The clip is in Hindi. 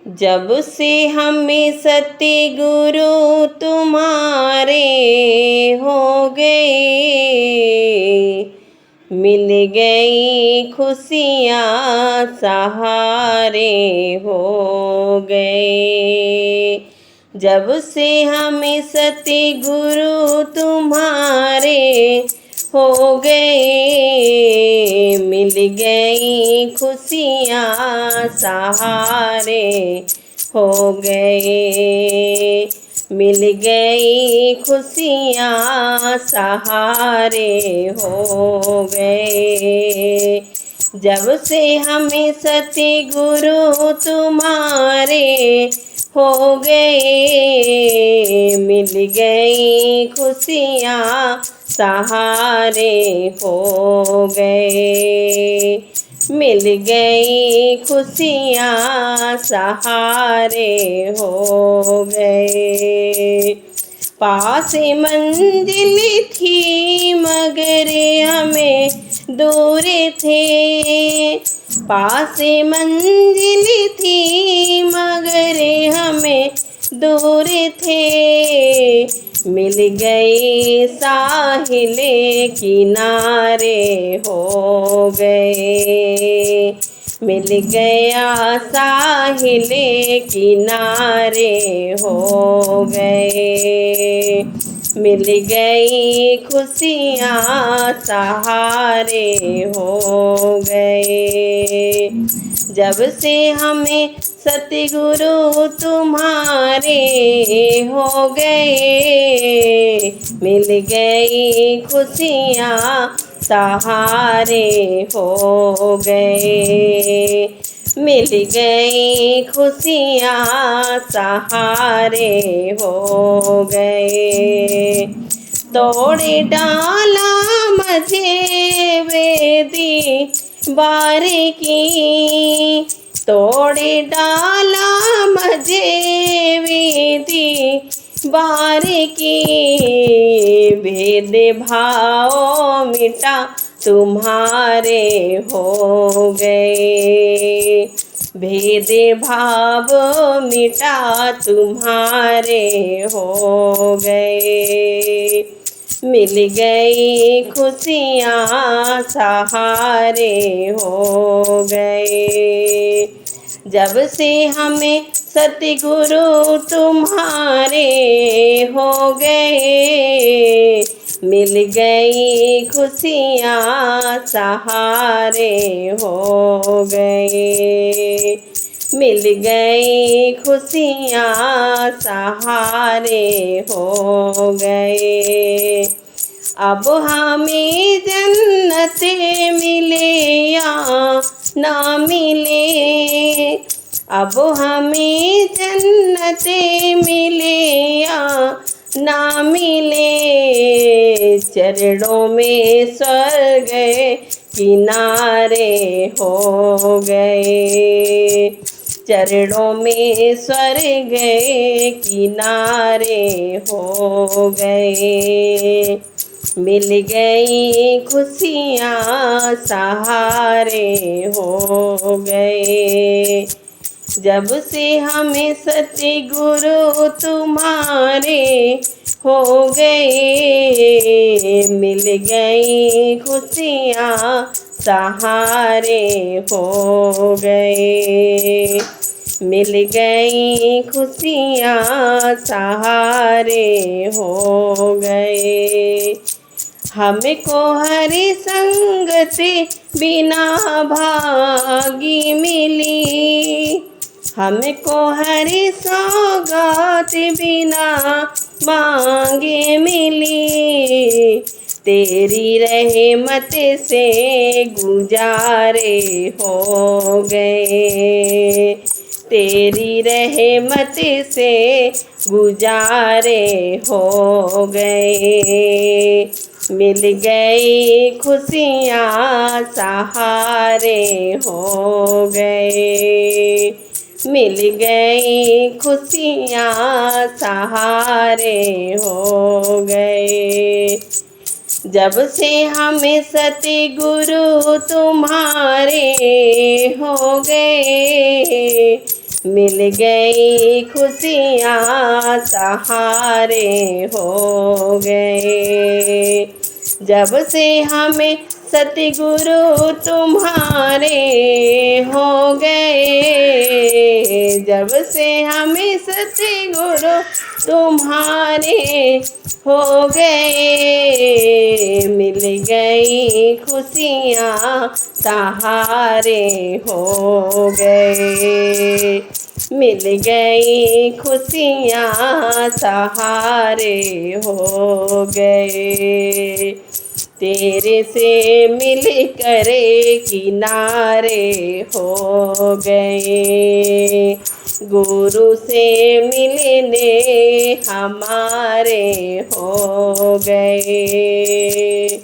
जब से हमें सतगुरु तुम्हारे हो गए, मिल गई खुशियाँ सहारे हो गए। जब से हमें सतगुरु तुम्हारे हो गए, मिल गई खुशियाँ सहारे हो गए, मिल गई खुशियाँ सहारे हो गए। जब से हमें सतगुरु तुम्हारे हो गए, मिल गई खुशियाँ सहारे हो गए, मिल गई खुशियाँ सहारे हो गए। पास मंजिल थी मगर हमें दूर थे, पास मंजिल थी मगर हमें दूर थे, मिल गए साहिले किनारे हो गए, मिल गया साहिले किनारे हो गए, मिल गई खुशियाँ सहारे हो गए। जब से हमें सतगुरु तुम्हारे हो गए, मिल गई खुशियाँ सहारे हो गए, मिल गई खुशियाँ सहारे हो गए। तोड़ डाला मुझे वेदी बार की, तोड़ डाला मुझे वेदी बार की, भेद भाव मिटा तुम्हारे हो गए, भेद भाव मिटा तुम्हारे हो गए, मिल गई खुशियाँ सहारे हो गए। जब से हमें सतगुरु तुम्हारे हो गए, मिल गई खुशियाँ सहारे हो गए, मिल गई खुशियाँ सहारे हो गए। अब हमें जन्नत मिले या ना मिले, अब हमें जन्नत मिले या ना मिले, चरणों में स्वर्ग किनारे हो गए, चरणों में स्वर्ग किनारे हो गए, मिल गई खुशियाँ सहारे हो गए। जब से हमें सतगुरु तुम्हारे हो गए, मिल गई खुशियाँ सहारे हो गए, मिल गई खुशियाँ सहारे हो गए। हमको हरि संगत बिना भागी मिली, हमको हरि सौगात बिना मांगे मिली, तेरी रहमत से गुजारे हो गए, तेरी रहमत से गुजारे हो गए, मिल गई खुशियाँ सहारे हो गए, मिल गई खुशियाँ सहारे हो गए। जब से हमें सतगुरु तुम्हारे हो गए, मिल गई खुशियाँ सहारे हो गए। जब से हमें सतगुरु तुम्हारे हो गए, जब से हमें सतगुरु तुम्हारे हो गए, मिल गई खुशियाँ सहारे हो गए, मिल गई खुशियाँ सहारे हो गए। तेरे से मिल कर किनारे हो गए, गुरु से मिलने हमारे हो गए।